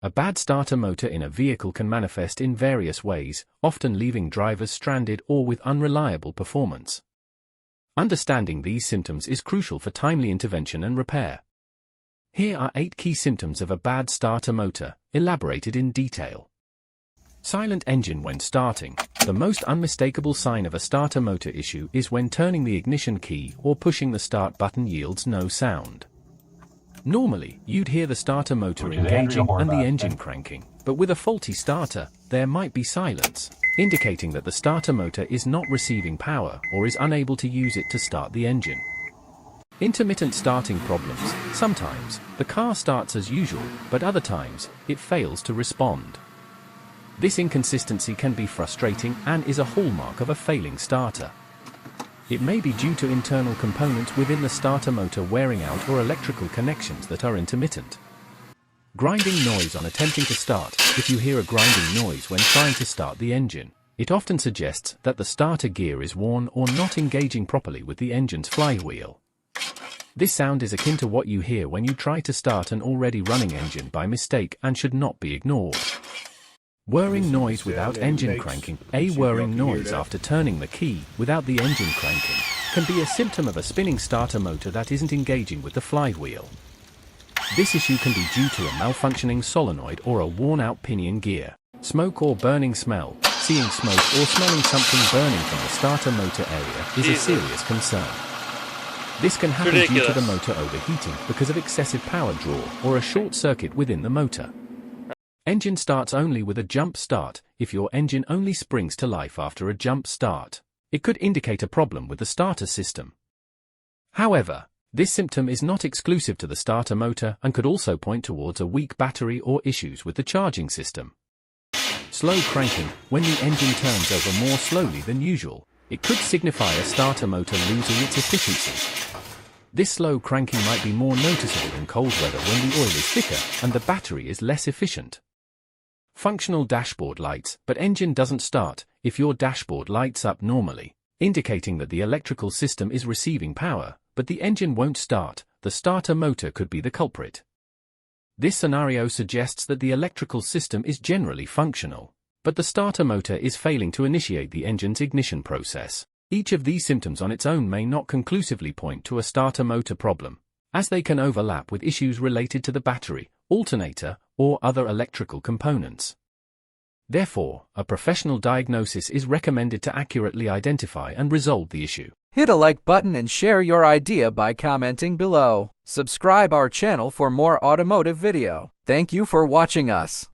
A bad starter motor in a vehicle can manifest in various ways, often leaving drivers stranded or with unreliable performance. Understanding these symptoms is crucial for timely intervention and repair. Here are 8 key symptoms of a bad starter motor, elaborated in detail. Silent engine when starting. The most unmistakable sign of a starter motor issue is when turning the ignition key or pushing the start button yields no sound. Normally, you'd hear the starter motor engaging and the engine cranking, but with a faulty starter, there might be silence, indicating that the starter motor is not receiving power or is unable to use it to start the engine. Intermittent starting problems. Sometimes, the car starts as usual, but other times, it fails to respond. This inconsistency can be frustrating and is a hallmark of a failing starter. It may be due to internal components within the starter motor wearing out or electrical connections that are intermittent. Grinding noise on attempting to start. If you hear a grinding noise when trying to start the engine, it often suggests that the starter gear is worn or not engaging properly with the engine's flywheel. This sound is akin to what you hear when you try to start an already running engine by mistake and should not be ignored. Whirring noise without engine cranking. A whirring noise after turning the key without the engine cranking can be a symptom of a spinning starter motor that isn't engaging with the flywheel. This issue can be due to a malfunctioning solenoid or a worn-out pinion gear. Smoke or burning smell. Seeing smoke or smelling something burning from the starter motor area is a serious concern. This can happen due to the motor overheating because of excessive power draw or a short circuit within the motor. Engine starts only with a jump start. If your engine only springs to life after a jump start, it could indicate a problem with the starter system. However, this symptom is not exclusive to the starter motor and could also point towards a weak battery or issues with the charging system. Slow cranking. When the engine turns over more slowly than usual, it could signify a starter motor losing its efficiency. This slow cranking might be more noticeable in cold weather when the oil is thicker and the battery is less efficient. Functional dashboard lights, but engine doesn't start. If your dashboard lights up normally, indicating that the electrical system is receiving power, but the engine won't start, the starter motor could be the culprit. This scenario suggests that the electrical system is generally functional, but the starter motor is failing to initiate the engine's ignition process. Each of these symptoms on its own may not conclusively point to a starter motor problem, as they can overlap with issues related to the battery, alternator, or other electrical components. Therefore, a professional diagnosis is recommended to accurately identify and resolve the issue. Hit a like button and share your idea by commenting below. Subscribe our channel for more automotive video. Thank you for watching us.